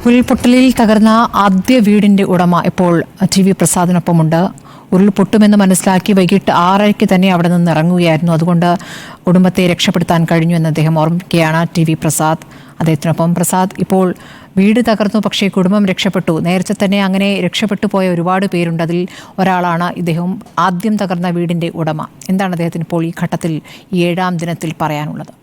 ഉരുൾപൊട്ടലിൽ തകർന്ന ആദ്യ വീടിന്റെ ഉടമ ഇപ്പോൾ ടി വി പ്രസാദിനൊപ്പമുണ്ട്. ഉരുൾപൊട്ടുമെന്ന് മനസ്സിലാക്കി വൈകിട്ട് 6:30 തന്നെ അവിടെ നിന്ന് ഇറങ്ങുകയായിരുന്നു. അതുകൊണ്ട് കുടുംബത്തെ രക്ഷപ്പെടുത്താൻ കഴിഞ്ഞു എന്ന് അദ്ദേഹം ഓർമ്മിക്കുകയാണ്. ടി വി പ്രസാദ് അദ്ദേഹത്തിനൊപ്പം. പ്രസാദ്, ഇപ്പോൾ വീട് തകർന്നു, പക്ഷേ കുടുംബം രക്ഷപ്പെട്ടു. നേരത്തെ തന്നെ അങ്ങനെ രക്ഷപ്പെട്ടു പോയ ഒരുപാട് പേരുണ്ട്. അതിൽ ഒരാളാണ് ഇദ്ദേഹം, ആദ്യം തകർന്ന വീടിന്റെ ഉടമ. എന്താണ് അദ്ദേഹത്തിന് ഇപ്പോൾ ഈ ഘട്ടത്തിൽ, ഈ 7ാം ദിനത്തിൽ പറയാനുള്ളത്?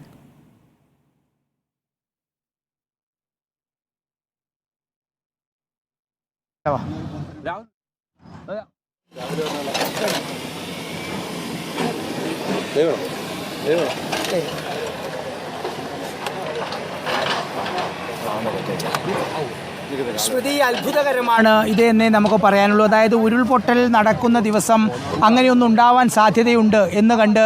ശ്രുതി, അത്ഭുതകരമാണ് ഇത് എന്നേ നമുക്ക് പറയാനുള്ളൂ. അതായത് ഉരുൾപൊട്ടൽ നടക്കുന്ന ദിവസം അങ്ങനെയൊന്നും ഉണ്ടാവാൻ സാധ്യതയുണ്ട് എന്ന് കണ്ട്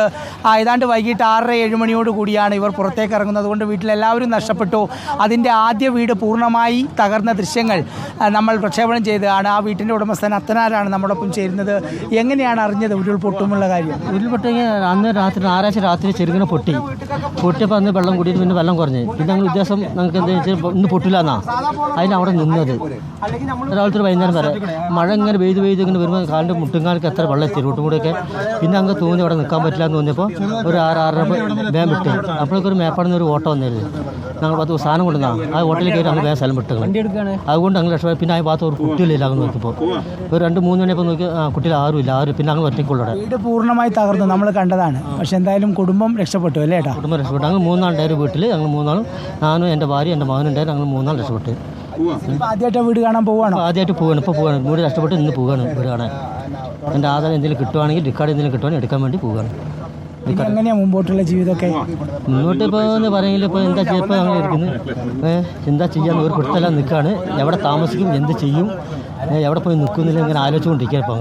ഏതാണ്ട് വൈകിട്ട് 6:30-7 മണിയോട് കൂടിയാണ് ഇവർ പുറത്തേക്ക് ഇറങ്ങുന്നത്. അതുകൊണ്ട് വീട്ടിലെല്ലാവരും നഷ്ടപ്പെട്ടു. അതിൻ്റെ ആദ്യ വീട് പൂർണ്ണമായി തകർന്ന ദൃശ്യങ്ങൾ നമ്മൾ പ്രക്ഷേപണം ചെയ്തതാണ്. ആ വീട്ടിൻ്റെ ഉടമസ്ഥൻ അത്തനാരാണ് നമ്മോടൊപ്പം ചേരുന്നത്. എങ്ങനെയാണ് അറിഞ്ഞത് ഉരുൾപൊട്ടുമുള്ള കാര്യം? ഉരുൾപൊട്ടെങ്കിൽ അന്ന് രാത്രി ഞായറാഴ്ച രാത്രി ചെറുങ്ങനെ പൊട്ടിയപ്പോൾ അന്ന് വെള്ളം കൂടിയിട്ട് പിന്നെ വെള്ളം കുറഞ്ഞ് പിന്നെ ഞങ്ങൾ ഉദ്ദേശം ഞങ്ങൾക്ക് എന്താ വെച്ചാൽ ഇന്ന് പൊട്ടില്ല എന്നാ അതിനവിടെ നിന്നത്. രാവിലത്തെ വൈകുന്നേരം വരെ മഴ ഇങ്ങനെ പെയ്ത് ഇങ്ങനെ വരുമ്പോൾ കാലിൻ്റെ മുട്ടുംകാലൊക്കെ എത്ര വെള്ളം എത്തി റൂട്ടും കൂടെയൊക്കെ. പിന്നെ അങ്ങ് തോന്നി അവിടെ നിൽക്കാൻ പറ്റില്ല എന്ന് തോന്നിയപ്പോൾ ഒരു 6-6:30 വേഗം വിട്ട്. അപ്പോഴേക്കും ഒരു മേപ്പാടുന്ന ഒരു ഓട്ടം വന്നിരുന്നു. ഞങ്ങൾ 10 സാധനം കൊണ്ടുവന്നാണ് ആ ഹോട്ടലിൽ കയറി അങ്ങ് വേഗം സ്ഥലം വിട്ടുകൾ. അതുകൊണ്ട് ഞങ്ങൾ രക്ഷപ്പെട്ടു. പിന്നെ ആ ഭാഗത്ത് ഒരു കുട്ടികളില്ല അങ്ങ് നോക്കിയപ്പോൾ ഒരു 2-3 മണിയപ്പോൾ നോക്കി കുട്ടികൾ ആരുമില്ല. പിന്നെ അങ്ങ് ഒറ്റയ്ക്കുള്ളൂടെ. വീട് പൂർണ്ണമായി തകർന്നു, നമ്മൾ കണ്ടതാണ്. പക്ഷെ എന്തായാലും കുടുംബം രക്ഷപ്പെട്ടു അല്ലേ ഏട്ടാ? കുടുംബം രക്ഷപ്പെട്ടു. ഞങ്ങൾ 3 നാളുണ്ടായിരുന്നു വീട്ടിൽ. ഞങ്ങൾ 3 നാളും, ഞാനും എൻ്റെ ഭാര്യ എൻ്റെ മകനുണ്ടായിരുന്നു. ഞങ്ങൾ 3 നാൾ രക്ഷപ്പെട്ടു. ആദ്യമായിട്ട് വീട് കാണാൻ പോവാണോ? ആദ്യമായിട്ട് പോവാണ്. ഇപ്പോൾ പോവാണ്. വീട് കഷ്ടപ്പെട്ട് ഇന്ന് പോവുകയാണ് വീട് കാണാൻ. എൻ്റെ ആധാരം എന്തെങ്കിലും കിട്ടുവാണെങ്കിൽ റിക്കാർഡ് എന്തെങ്കിലും കിട്ടുവാണെങ്കിൽ എടുക്കാൻ വേണ്ടി പോവുകയാണ്. എങ്ങനെയാണ് മുമ്പോട്ടുള്ള ജീവിതമൊക്കെ? മുന്നോട്ട് ഇപ്പോൾ എന്ന് പറയുമെങ്കിൽ ഇപ്പോൾ എന്താ ചെയ്യുമ്പോൾ ഞങ്ങൾ ഇരിക്കുന്നത് എന്താ ചെയ്യാന്ന് ഒരു പിടുത്തെല്ലാം നിൽക്കുകയാണ്. എവിടെ താമസിക്കും, എന്ത് ചെയ്യും, എവിടെ പോയി നിൽക്കുന്നില്ല ഇങ്ങനെ ആലോചിച്ചുകൊണ്ടിരിക്കുക. ഇപ്പോൾ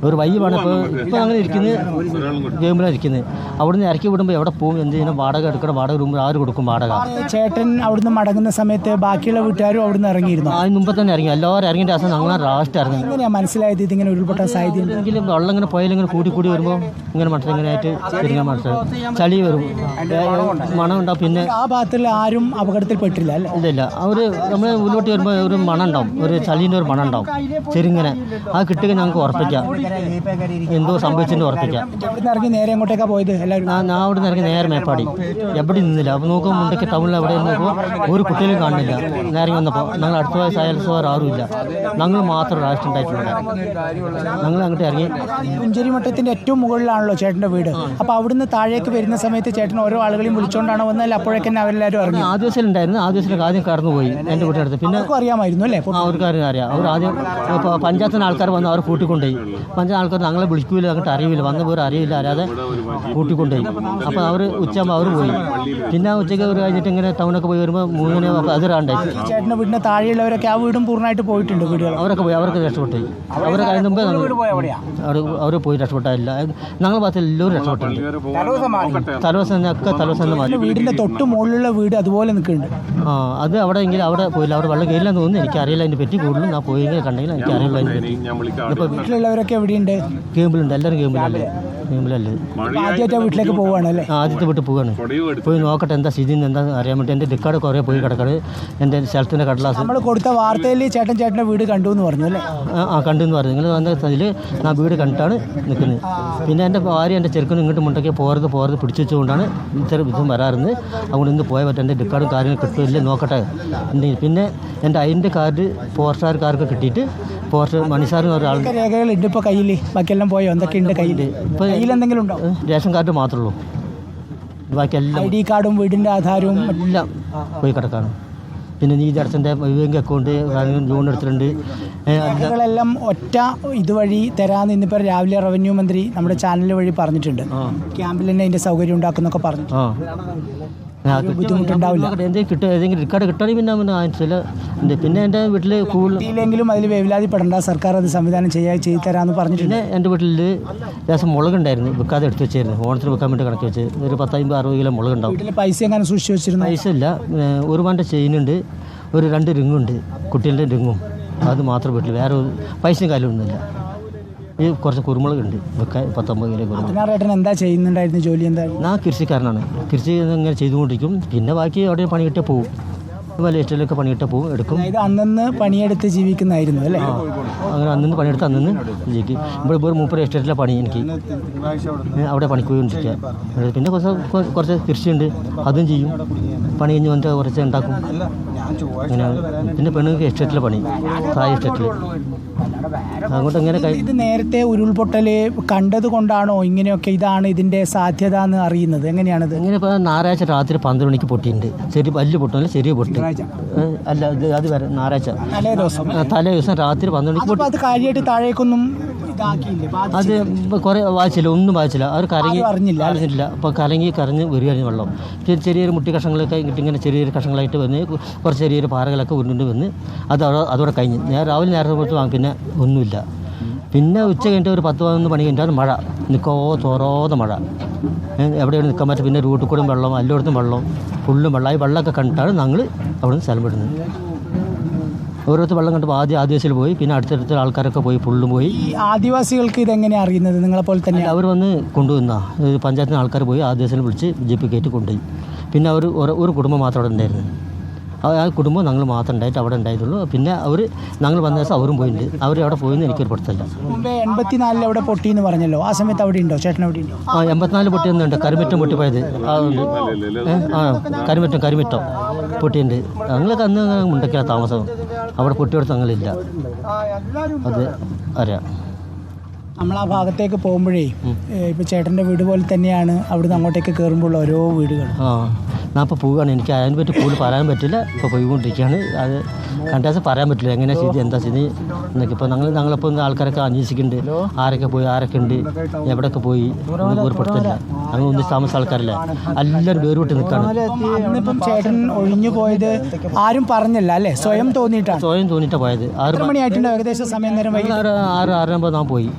ഒരു വയ്യമാണ്. ഇപ്പോൾ അങ്ങനെ ഇരിക്കുന്നത്, ഗെയിമിലാണ് ഇരിക്കുന്നത്. അവിടുന്ന് ഇറക്കി വിടുമ്പോൾ എവിടെ പോകും, എന്ത് ചെയ്യണം, വാടക എടുക്കണം, വാടക റൂം ആര് കൊടുക്കും വാടക? ചേട്ടൻ അവിടുന്ന് മടങ്ങുന്ന സമയത്ത് ബാക്കിയുള്ള വീട്ടുകാരും അവിടുന്ന് ഇറങ്ങിയിരുന്നു? അതിന് മുമ്പ് തന്നെ ഇറങ്ങി. എല്ലാവരും ഇറങ്ങിയിട്ട് അവസാനം ഞങ്ങൾ ലാസ്റ്റ് ഇറങ്ങി. എങ്ങനെയാണ് മനസ്സിലായത് ഇതിങ്ങനെ ഉരുൾപൊട്ടാൻ സാധ്യത? എങ്കിലും വെള്ളം ഇങ്ങനെ പോയാലിങ്ങനെ കൂടി വരുമ്പോൾ ഇങ്ങനെ മനസ്സിൽ ഇങ്ങനെ ആയിട്ട് ഇങ്ങനെ മനസ്സിലായി ചളി വരും, മണം ഉണ്ടാവും. പിന്നെ ആ ഭാഗത്തുള്ള ആരും അപകടത്തിൽപ്പെട്ടില്ല അല്ലേ? ഇല്ല. അവർ നമ്മൾ ഉള്ളിലോട്ട് വരുമ്പോൾ ഒരു മണം ഉണ്ടാവും, ഒരു ചളീൻ്റെ ഒരു മണം ഉണ്ടാവും ചെറുങ്ങനെ. അത് കിട്ടുക ഞങ്ങൾക്ക് ഉറപ്പിക്കാം എന്തോ സംഭവിച്ചെന്ന് ഉറപ്പിക്കാം. ഇറങ്ങി നേരെ എങ്ങോട്ടേക്കാ പോയത് എല്ലാവരും? ഞാൻ അവിടെ നിന്ന് ഇറങ്ങി നേരെ മേപ്പാടി. എവിടെ നിന്നില്ല. അപ്പോൾ നോക്കുമ്പോൾ മുണ്ടയ്ക്ക് ടൗണിൽ എവിടെ നോക്കുമ്പോൾ ഒരു കുട്ടികളും കാണുന്നില്ല. നേരെ വന്നപ്പോൾ ഞങ്ങൾ അടുത്ത വയസ്സ് അയൽസവർ ആരുമില്ല, ഞങ്ങൾ മാത്രം ലാസ്റ്റ് ഉണ്ടായിട്ടുണ്ട്. ഞങ്ങൾ അങ്ങോട്ട് ഇറങ്ങി. പുഞ്ചേരി മട്ടത്തിൻ്റെ ഏറ്റവും മുകളിലാണല്ലോ ചേട്ടൻ്റെ വീട്. അപ്പോൾ അവിടുന്ന് താഴേക്ക് വരുന്ന സമയത്ത് ചേട്ടൻ ഓരോ ആളുകളെയും വിളിച്ചുകൊണ്ടാണോ വന്നാൽ അപ്പോഴേക്കും അവരെല്ലാവരും ഇറങ്ങി? ആ ദിവസം ഉണ്ടായിരുന്നു. ആ ദിവസം ആദ്യം കടന്നുപോയി എൻ്റെ വീട്ടിനടുത്ത്. പിന്നെ അറിയാമായിരുന്നു അല്ലേ? അവർക്ക് അറിയാം. അവർ ആദ്യം ഇപ്പോൾ പഞ്ചായത്തിന് ആൾക്കാർ വന്ന് അവർ കൂട്ടിക്കൊണ്ടുപോയി. പഞ്ചായത്ത് ആൾക്കാർ ഞങ്ങളെ വിളിക്കില്ല, അങ്ങോട്ട് അറിയില്ല, വന്ന പോലും അറിയില്ല, അറിയാതെ കൂട്ടിക്കൊണ്ടുപോയി. അപ്പോൾ അവർ ഉച്ചയാകുമ്പോൾ അവർ പോയി. പിന്നെ ഉച്ചയ്ക്ക് ഒരു കഴിഞ്ഞിട്ട് ഇങ്ങനെ ടൗണൊക്കെ പോയി വരുമ്പോൾ 3 മണി അതിരാണ്ടായി. ചേട്ടൻ്റെ വീടിൻ്റെ താഴെയുള്ളവരൊക്കെ ആ വീടും പൂർണ്ണമായിട്ട് പോയിട്ടുണ്ട്. വീടുകൾ അവരൊക്കെ പോയി, അവർക്ക് രക്ഷപ്പെട്ടു. അവരെ കഴിഞ്ഞ മുമ്പേ അവർ പോയി രക്ഷപ്പെട്ടില്ല. ഞങ്ങൾ ഭാഗത്ത് എല്ലാവരും രക്ഷപ്പെട്ടിട്ടുണ്ട്. തലവസം വീടിൻ്റെ തൊട്ട് മുകളിലുള്ള വീട് അതുപോലെ നിൽക്കുന്നുണ്ട്. അത് അവിടെ എങ്കിലും അവിടെ പോയില്ല. അവിടെ വെള്ളം കയറില്ലെന്ന് തോന്നുന്നു. എനിക്കറിയില്ല അതിനെ പറ്റി. കൂടുതലും ഞാൻ പോയെങ്കിൽ കണ്ടെങ്കിൽ എനിക്കറിയില്ല അതിനെ പറ്റി. ഇപ്പോൾ വീട്ടിലുള്ളവരൊക്കെ എവിടെയുണ്ട്? ഗെയിമിലുണ്ട്. എല്ലാവരും ഗെയിമിലല്ലേ. ആദ്യമായിട്ട് വീട്ടിലേക്ക് പോവുകയാണല്ലേ? ആദ്യത്തെ വീട്ടിൽ പോവുകയാണ്. പോയി നോക്കട്ടെ എന്താ സ്ഥിതി എന്താണെന്ന് അറിയാൻ വേണ്ടി. എൻ്റെ ഡിക്കാർഡ് കുറേ പോയി കിടക്കാണ്. എൻ്റെ സ്ഥലത്തിൻ്റെ കടലാസ് നമ്മൾ കൊടുത്ത വാർത്തയിൽ ചേട്ടൻ്റെ വീട് കണ്ടു എന്ന് പറഞ്ഞു അല്ലേ? കണ്ടു എന്ന് പറഞ്ഞു. നിങ്ങൾ വന്ന സ്ഥലത്തിൽ ഞാൻ വീട് കണ്ടിട്ടാണ് നിൽക്കുന്നത്. പിന്നെ എൻ്റെ ഭാര്യ എൻ്റെ ചെറുക്കനും ഇങ്ങോട്ട് മുണ്ടൊക്കെ പോരത് പിടിച്ചു വെച്ചുകൊണ്ടാണ് ഇത്ര ഇതും വരാറുണ്ട്. അതുകൊണ്ട് ഇന്ന് പോയാൽ പറ്റും. എൻ്റെ ഡിക്കാർഡും കാര്യങ്ങളും കിട്ടില്ല നോക്കട്ടെ. പിന്നെ എൻ്റെ അതിൻ്റെ കാർഡ് ഫോർസ്റ്റാർക്കാർക്ക് കിട്ടിയിട്ട് ഫോർസ്റ്റ് മണിസാറിന് ഒരാൾ രേഖകളുണ്ട് ഇപ്പോൾ കയ്യിൽ. ബാക്കിയെല്ലാം പോയോ? എന്തൊക്കെയുണ്ട് കയ്യിൽ? ഇപ്പോൾ കയ്യിൽ എന്തെങ്കിലും ഉണ്ടോ? റേഷൻ കാർഡ് മാത്രമേ ഉള്ളൂ. ബാക്കിയെല്ലാം ID കാർഡും വീടിൻ്റെ ആധാരവും എല്ലാം പോയി കിടക്കാണ്. പിന്നെ നീതി അടച്ചൻ്റെ ബാങ്ക് അക്കൗണ്ട് ലോൺ എടുത്തിട്ടുണ്ട്. രേഖകളെല്ലാം ഒറ്റ ഇതുവഴി തരാമെന്ന് ഇന്നിപ്പോൾ രാവിലെ റവന്യൂ മന്ത്രി നമ്മുടെ ചാനൽ വഴി പറഞ്ഞിട്ടുണ്ട്. ക്യാമ്പിൽ തന്നെ അതിൻ്റെ സൗകര്യം ഉണ്ടാക്കുന്നൊക്കെ പറഞ്ഞു. ബുദ്ധിമുട്ടുണ്ടാവില്ല. എന്തെങ്കിലും കിട്ടുക, ഏതെങ്കിലും റിക്കാർഡ് കിട്ടുകയാണെങ്കിൽ പിന്നെ ആവശ്യമില്ല. പിന്നെ എൻ്റെ വീട്ടിൽ കൂടുതലെങ്കിലും അതിൽ വേവലാതിപ്പെടേണ്ട, സർക്കാർ അത് സംവിധാനം ചെയ്തു തരാമെന്ന് പറഞ്ഞിട്ടുണ്ട്. പിന്നെ എൻ്റെ വീട്ടിൽ ലേശം മുളകുണ്ടായിരുന്നു, വിൽക്കാതെ എടുത്ത് വെച്ചായിരുന്നു. ഓണത്തിന് വെക്കാൻ വേണ്ടി കണക്ക് വെച്ച് ഒരു 50-60 കിലോ മുളകുണ്ടാവും. വീട്ടിൽ പൈസ എങ്ങനെ സൂക്ഷിച്ച് വെച്ചിരുന്നു? പൈസ ഇല്ല. ഒരു പാൻ്റെ ചെയിനുണ്ട്, ഒരു 2 റിങ്ങുണ്ട്, കുട്ടികളുടെ റിങ്ങും. അത് മാത്രം വീട്ടിൽ വേറെ പൈസയും കാര്യമൊന്നുമില്ല. ഈ കുറച്ച് കുരുമുളകുണ്ട്, 19 കിലോ കുരുമുളക്. എന്താ ചെയ്യുന്നുണ്ടായിരുന്നു? ജോലി എന്താ? ഞാൻ കൃഷിക്കാരനാണ്. കൃഷി ഇങ്ങനെ ചെയ്തുകൊണ്ടിരിക്കും. പിന്നെ ബാക്കി അവിടെ പണി കിട്ടിയാൽ പോകും. വലിയ എസ്റ്റേറ്റിലൊക്കെ പണിയിട്ട് പോകും, എടുക്കും. അതായത് അന്നന്ന് പണിയെടുത്ത് ജീവിക്കുന്നതായിരുന്നു അല്ലേ? അങ്ങനെ അന്നു പണിയെടുത്ത് അന്നു ജീവിക്കും. ഇവിടെ മൂപ്പര് എസ്റ്റേറ്റിലെ പണി എനിക്ക് അവിടെ പണിക്ക് പോയിക്കൊണ്ടിരിക്കുക. പിന്നെ കുറച്ച് കൃഷിയുണ്ട്, അതും ചെയ്യും. പണി കഴിഞ്ഞ് വന്നിട്ട് കുറച്ച് ഉണ്ടാക്കും. അങ്ങനെയാണ്. പിന്നെ പെണ്ണുങ്ങൾക്ക് എസ്റ്റേറ്റിലെ പണി, താഴെ എസ്റ്റേറ്റിൽ. അങ്ങോട്ട് എങ്ങനെ ഇത് നേരത്തെ ഉരുൾപൊട്ടൽ കണ്ടത് കൊണ്ടാണോ ഇങ്ങനെയൊക്കെ ഇതാണ് ഇതിൻ്റെ സാധ്യത എന്ന് അറിയുന്നത്? എങ്ങനെയാണത്? ഇങ്ങനെ ഇപ്പോൾ ഞായറാഴ്ച രാത്രി 12 മണിക്ക് പൊട്ടിയിട്ടുണ്ട്. ചെറിയ വലിയ പൊട്ടല്ല, ചെറിയ പൊട്ടി അല്ല. അത് വരെ ഞായറാഴ്ച തലേ ദിവസം രാത്രി 12 മണിക്ക് പൊട്ടി. അത് കാര്യമായിട്ട് താഴേക്കൊന്നും അത് കുറേ വായിച്ചില്ല, ഒന്നും വായിച്ചില്ല. അവർ കരങ്ങി അറിഞ്ഞില്ല. അപ്പോൾ കരഞ്ഞ് വരികയാണ് വെള്ളം. ചെറിയൊരു മുട്ടി കഷ്ണങ്ങളൊക്കെ കിട്ടി, ഇങ്ങനെ ചെറിയൊരു കഷ്ണങ്ങളായിട്ട് വന്ന് കുറച്ച് ചെറിയൊരു പാറകളൊക്കെ ഉരുണ്ട് വന്ന് അതോടെ കഴിഞ്ഞ്. രാവിലെ നേരത്തെ പോയിട്ട് പിന്നെ ഒന്നുമില്ല. പിന്നെ ഉച്ച കഴിഞ്ഞിട്ട് ഒരു 10-11 മണി കഴിഞ്ഞാൽ മഴ തോറാതെ മഴ. എവിടെയാണ് നിൽക്കാൻ പറ്റും. പിന്നെ റൂട്ടിൽ കൂടെ വെള്ളം, എല്ലായിടത്തും വെള്ളം, ഫുള്ളും വെള്ളം. ഈ വെള്ളമൊക്കെ കണ്ടിട്ടാണ് ഞങ്ങൾ അവിടെ നിന്ന് സ്ഥലം വിടുന്നത്. ഓരോരുത്തർ വെള്ളം കണ്ടപ്പോൾ ആദിവാസികൾ പോയി, പിന്നെ അടുത്തടുത്ത ആൾക്കാരൊക്കെ പോയി, ഫുള്ളും പോയി. ഈ ആദിവാസികൾക്ക് ഇതെങ്ങനെയാണ് അറിയുന്നത്? നിങ്ങളെപ്പോലെ തന്നെ അവർ വന്ന് കൊണ്ടുവന്ന പഞ്ചായത്തിൽ നിന്ന് ആൾക്കാർ പോയി ആദിവാസികളെ വിളിച്ച് ജീപ്പ് കയറ്റി കൊണ്ടുപോയി. പിന്നെ അവർ ഒരു കുടുംബം മാത്രം അവിടെ ഉണ്ടായിരുന്നു. ആ കുടുംബം ഞങ്ങൾ മാത്രം ഉണ്ടായിട്ട് അവിടെ ഉണ്ടായതുള്ളൂ. പിന്നെ ഞങ്ങൾ വന്ന ദിവസം അവരും പോയിട്ടുണ്ട്. അവർ അവിടെ പോയെന്ന് എനിക്കൊരു പുറത്തല്ല. മുമ്പേ 84 അവിടെ പൊട്ടിയെന്ന് പറഞ്ഞല്ലോ, ആ സമയത്ത് അവിടെ ഉണ്ടോ? ചേട്ടൻ അവിടെ ഉണ്ടോ? 84 പൊട്ടിയൊന്നുണ്ട്. കരിമറ്റം പൊട്ടിപ്പോയത് ഉണ്ട്. കരിമറ്റം പൊട്ടിയുണ്ട്. ഞങ്ങളൊക്കെ അന്ന് മുണ്ടക്കില്ല താമസം. അവിടെ പൊട്ടിയെടുത്ത് ഞങ്ങളില്ല. അത് അറിയാം. നമ്മൾ ആ ഭാഗത്തേക്ക് പോകുമ്പോഴേ ഇപ്പോൾ ചേട്ടൻ്റെ വീട് പോലെ തന്നെയാണ് അവിടുന്ന് അങ്ങോട്ടേക്ക് കയറുമ്പോൾ ഓരോ വീടുകൾ. ഞാൻ ഇപ്പോൾ പോവുകയാണ്. എനിക്ക് അതിനെ പറ്റി കൂടുതൽ പറയാൻ പറ്റില്ല. ഇപ്പോൾ പോയിക്കൊണ്ടിരിക്കുകയാണ്. അത് കണ്ടാൽ പറയാൻ പറ്റില്ല എങ്ങനെയാണ് സ്ഥിതി, എന്താ സ്ഥിതി എന്നൊക്കെ. ഇപ്പോൾ ഞങ്ങളിപ്പോൾ ആൾക്കാരൊക്കെ അന്വേഷിക്കുന്നുണ്ട്, ആരൊക്കെ പോയി, ആരൊക്കെ ഉണ്ട്, എവിടെയൊക്കെ പോയി ഒന്നും ഓർപ്പെടുത്തില്ല. ഞങ്ങൾ ഒന്നിച്ച് താമസ ആൾക്കാരല്ല, എല്ലാവരും വേറുവിട്ട് നിൽക്കുകയാണ്. അന്നിപ്പം ചേട്ടൻ ഒഴിഞ്ഞു പോയത് ആരും പറഞ്ഞില്ല അല്ലേ? സ്വയം തോന്നിയിട്ടാണ് പോയത്. 6 മണിയായിട്ടുണ്ടോ ഏകദേശം സമയം? നേരം 6-6:30 ഞാൻ പോയി,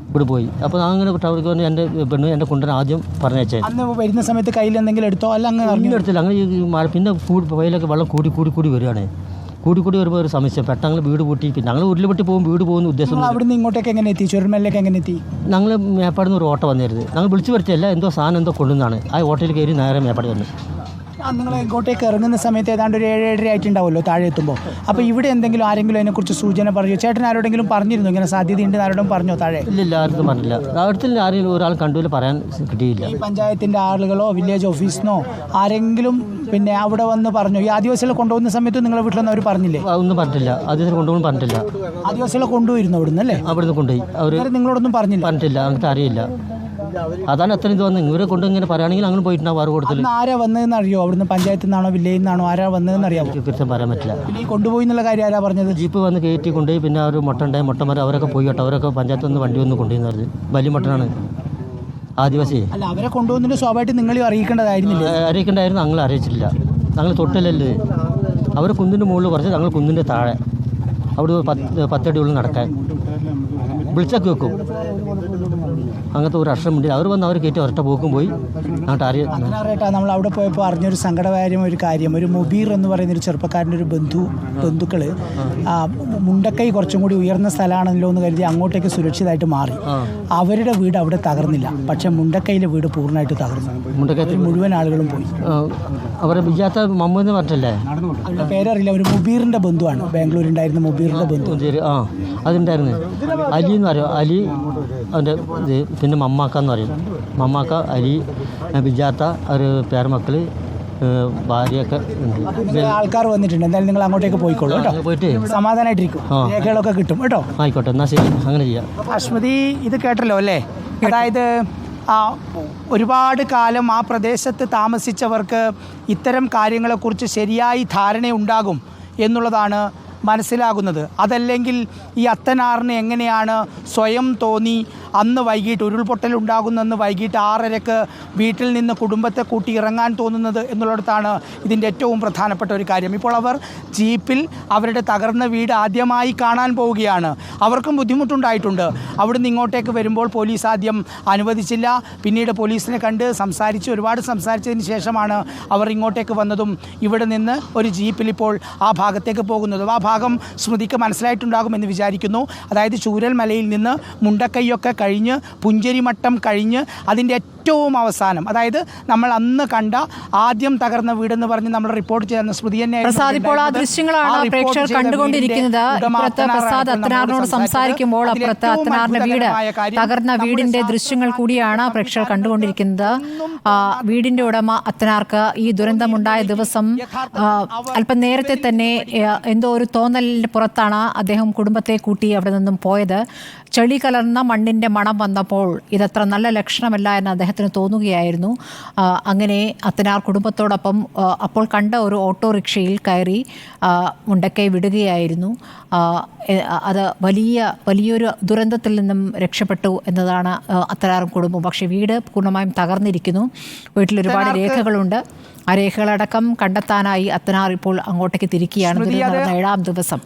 ഇവിടെ പോയി. അപ്പോൾ അങ്ങനെ ടൗണിലേക്ക് വന്ന് എൻ്റെ പെണ്ണ് എൻ്റെ കൊണ്ടുവരാൻ ആദ്യം പറഞ്ഞേച്ചേ. അന്ന് വരുന്ന സമയത്ത് കയ്യിൽ എന്തെങ്കിലും എടുത്തോ? അല്ല അങ്ങനെ എടുത്തില്ല. അങ്ങനെ ഈ മഴ പിന്നെ വയലൊക്കെ വെള്ളം കൂടി വരികയാണ്. കൂടി വരുമ്പോൾ ഒരു സമസ്യ. പെട്ടെന്ന് വീട് പൂട്ടി. പിന്നെ ഞങ്ങൾ ഉരുൾപൊട്ടി വീട് പോകുന്ന ഉദ്ദേശം. അവിടുന്ന് ഇങ്ങോട്ടേക്ക് എങ്ങനെ എത്തി? ചുരമലിലേക്ക് എങ്ങനെ എത്തി? ഞങ്ങൾ മേപ്പാടുന്ന് ഒരു ഓട്ടോ വന്നിരുന്നത്. ഞങ്ങൾ വിളിച്ചു വരുത്തിയല്ല, എന്തോ സാധനം എന്തോ കൊണ്ടുവന്നാണ്. ആ ഓട്ടോയിൽ കയറി നേരെ മേപ്പാട് വന്നു. നിങ്ങൾ ഇങ്ങോട്ടേക്ക് ഇറങ്ങുന്ന സമയത്ത് ഏതാണ്ട് ഒരു 7-7:30 ആയിട്ടുണ്ടാവുമല്ലോ താഴെ എത്തുമ്പോൾ. അപ്പോൾ ഇവിടെ എന്തെങ്കിലും ആരെങ്കിലും അതിനെക്കുറിച്ച് സൂചന പറഞ്ഞു? ചേട്ടൻ ആരോടെങ്കിലും പറഞ്ഞിരുന്നു ഇങ്ങനെ സാധ്യതയുണ്ട്? ആരോടും പറഞ്ഞോ താഴെ? ഇല്ല, ആരും പറഞ്ഞില്ല. അടുത്തിൽ ആരെങ്കിലും ഒരാൾ കണ്ടുപോലെ പറയാൻ കിട്ടിയില്ല. ഈ പഞ്ചായത്തിൻ്റെ ആളുകളോ വില്ലേജ് ഓഫീസിനോ ആരെങ്കിലും പിന്നെ അവിടെ വന്ന് പറഞ്ഞു? ഈ ആദിവാസികളെ കൊണ്ടുപോകുന്ന സമയത്ത് നിങ്ങളെ വീട്ടിലൊന്നും അവർ പറഞ്ഞില്ലേ? ഒന്നും പറഞ്ഞിട്ടില്ല. ആദിവാസികളെ കൊണ്ടുപോകും പറഞ്ഞിട്ടില്ല. ആദിവാസികളെ കൊണ്ടുപോയിരുന്നു അവിടുന്ന് അല്ലേ? അവിടുന്ന് കൊണ്ടുപോയി. അവർ നിങ്ങളോടൊന്നും പറഞ്ഞില്ല? അങ്ങനത്തെ അറിയില്ല. അതാണ് അത്ര ഇത് വന്നത്. ഇവരെ കൊണ്ട് ഇങ്ങനെ പറയുകയാണെങ്കിൽ അങ്ങനെ പോയിട്ടുണ്ടാവും. വേറെ കൊടുത്തില്ല. ആരാ വന്നതെന്ന് അറിയോ? അവിടുന്ന് പഞ്ചായത്തിൽ നിന്നാണോ വില്ലേജിൽ നിന്നാണോ ആരാ വന്നതെന്ന് അറിയാമോ? കൃത്യം പറയാൻ പറ്റില്ല. പിന്നെ ഈ കൊണ്ടുപോയി എന്നുള്ള കാര്യം ആരാ പറഞ്ഞത്? ജീപ്പ് വന്ന് കയറ്റി കൊണ്ടുപോയി. പിന്നെ അവർ മുട്ടന്മാർ അവരൊക്കെ പോയി കേട്ടോ. അവരൊക്കെ പഞ്ചായത്തിൽ നിന്ന് വണ്ടി വന്ന് കൊണ്ടുപോയി പറഞ്ഞു. വലിയ മുട്ടനാണ്, ആദിവാസി. അല്ല, അവരെ കൊണ്ടുപോകുന്നതിന് സ്വാഭാവികമായിട്ട് നിങ്ങളെ അറിയിക്കേണ്ടതായിരുന്നില്ല? അറിയിക്കേണ്ടായിരുന്നു. ഞങ്ങൾ അറിയിച്ചിട്ടില്ല. ഞങ്ങൾ തൊട്ടില്ലല്ലേ. അവർ കുന്നിൻ്റെ മുകളിൽ കുറച്ച്, ഞങ്ങൾ കുന്നിൻ്റെ താഴെ. അവിടെ 10 അടി ഉള്ളിൽ നടക്കാൻ വിളിച്ചൊക്കെ വെക്കും. അങ്ങനത്തെ ഒരു അക്ഷരം ഉണ്ട്. അവർ വന്ന് അവർ കയറ്റി ഒരട്ട പോക്കും പോയി. അങ്ങോട്ട് അറിയട്ടാ. നമ്മൾ അവിടെ പോയപ്പോൾ അറിഞ്ഞൊരു സങ്കടകരമായ ഒരു കാര്യം, ഒരു മുബീർ എന്ന് പറയുന്നൊരു ചെറുപ്പക്കാരൻ്റെ ഒരു ബന്ധുക്കൾ മുണ്ടക്കൈ കുറച്ചും കൂടി ഉയർന്ന സ്ഥലമാണല്ലോ എന്ന് കരുതി അങ്ങോട്ടേക്ക് സുരക്ഷിതമായിട്ട് മാറി. അവരുടെ വീട് അവിടെ തകർന്നില്ല, പക്ഷെ മുണ്ടക്കൈയിലെ വീട് പൂർണ്ണമായിട്ട് തകർന്നു. മുണ്ടക്കൈ മുഴുവൻ ആളുകളും പോയി. അവരെ വിജാത്ത മമ്മൂന്ന് പറഞ്ഞില്ലേ, അവരുടെ പേരറിയില്ല. ഒരു മുബീറിൻ്റെ ബന്ധുവാണ്, ബാംഗ്ലൂരുണ്ടായിരുന്ന മുബീറിൻ്റെ ബന്ധു. അതുണ്ടായിരുന്നു. അലി എന്ന് പറയും. അലി അവൻ്റെ ഇത്. പിന്നെ മമ്മാക്ക എന്ന് പറയും. മമ്മാക്ക, അലി, ബിജാത്ത, ഒരു പേരമക്കൾ, ഭാര്യയൊക്കെ ഉണ്ട്. ആൾക്കാർ വന്നിട്ടുണ്ട്. എന്തായാലും നിങ്ങൾ അങ്ങോട്ടേക്ക് പോയിക്കോളൂ കേട്ടോ. പോയിട്ട് സമാധാനമായിട്ടിരിക്കും. രേഖകളൊക്കെ കിട്ടും കേട്ടോ. ആയിക്കോട്ടെ, എന്നാൽ ശരി, അങ്ങനെ ചെയ്യാം. അശ്മതി, ഇത് കേട്ടല്ലോ അല്ലേ? അതായത് ഒരുപാട് കാലം ആ പ്രദേശത്ത് താമസിച്ചവർക്ക് ഇത്തരം കാര്യങ്ങളെക്കുറിച്ച് ശരിയായി ധാരണയുണ്ടാകും എന്നുള്ളതാണ് മനസ്സിലാകുന്നത്. അതല്ലെങ്കിൽ ഈ അത്തനാറിന് എങ്ങനെയാണ് സ്വയം തോന്നി അന്ന് വൈകിട്ട് ഉരുൾപൊട്ടലുണ്ടാകുന്നെന്ന് വൈകിട്ട് 6:30 വീട്ടിൽ നിന്ന് കുടുംബത്തെ കൂട്ടി ഇറങ്ങാൻ തോന്നുന്നത് എന്നുള്ളിടത്താണ് ഇതിൻ്റെ ഏറ്റവും പ്രധാനപ്പെട്ട ഒരു കാര്യം. ഇപ്പോൾ അവർ ജീപ്പിൽ അവരുടെ തകർന്ന വീട് ആദ്യമായി കാണാൻ പോവുകയാണ്. അവർക്കും ബുദ്ധിമുട്ടുണ്ടായിട്ടുണ്ട്. അവിടുന്ന് ഇങ്ങോട്ടേക്ക് വരുമ്പോൾ പോലീസ് ആദ്യം അനുവദിച്ചില്ല. പിന്നീട് പോലീസിനെ കണ്ട് ഒരുപാട് സംസാരിച്ചതിന് ശേഷമാണ് അവർ ഇങ്ങോട്ടേക്ക് വന്നതും ഇവിടെ നിന്ന് ഒരു ജീപ്പിൽ ഇപ്പോൾ ആ ഭാഗത്തേക്ക് പോകുന്നതും. ആ ഭാഗം സ്മൃതിക്ക് മനസ്സിലായിട്ടുണ്ടാകുമെന്ന് വിചാരിക്കുന്നു. അതായത് ചൂരൽമലയിൽ നിന്ന് മുണ്ടക്കൈയൊക്കെ കഴിഞ്ഞ് പുഞ്ചരിമട്ടം കഴിഞ്ഞ് അതിൻ്റെ ഏറ്റവും അവസാനം, അതായത് നമ്മൾ അന്ന് കണ്ട ആദ്യം തകർന്ന വീടെന്ന് പറഞ്ഞ് നമ്മൾ റിപ്പോർട്ട് ചെയ്യുന്ന സ്മൃതി പ്രസാദ്, ഇപ്പോൾ ആ ദൃശ്യങ്ങളാണ് പ്രേക്ഷകർ കണ്ടുകൊണ്ടിരിക്കുന്നത്. ഇപ്പുറത്ത് പ്രസാദ് അത്തനാറിനോട് സംസാരിക്കുമ്പോൾ അപ്പുറത്ത് അത്തനാറിന്റെ വീട്, തകർന്ന വീടിന്റെ ദൃശ്യങ്ങൾ കൂടിയാണ് പ്രേക്ഷകർ കണ്ടുകൊണ്ടിരിക്കുന്നത്. വീടിന്റെ ഉടമ അത്തനാർക്ക് ഈ ദുരന്തമുണ്ടായ ദിവസം അല്പം നേരത്തെ തന്നെ എന്തോ ഒരു തോന്നലിന് പുറത്താണ് അദ്ദേഹം കുടുംബത്തെ കൂട്ടി അവിടെ നിന്നും പോയത്. ചെളി കലർന്ന മണ്ണിന്റെ മണം വന്നപ്പോൾ ഇതത്ര നല്ല ലക്ഷണമല്ല എന്ന് അദ്ദേഹത്തിന് തോന്നുകയായിരുന്നു. അങ്ങനെ അത്തനാർ കുടുംബത്തോടൊപ്പം അപ്പോൾ കണ്ട ഒരു ഓട്ടോറിക്ഷയിൽ കയറി മുണ്ടക്കൈ വിടുകയായിരുന്നു. അത് വലിയൊരു ദുരന്തത്തിൽ നിന്നും രക്ഷപ്പെട്ടു എന്നതാണ് അത്തനാറും കുടുംബം. പക്ഷേ വീട് പൂർണ്ണമായും തകർന്നിരിക്കുന്നു. വീട്ടിൽ ഒരുപാട് രേഖകളുണ്ട്. ആ രേഖകളടക്കം കണ്ടെത്താനായി അത്തനാർ ഇപ്പോൾ അങ്ങോട്ടേക്ക് തിരിക്കുകയാണ്. നടന്ന 7-ാം ദിവസം.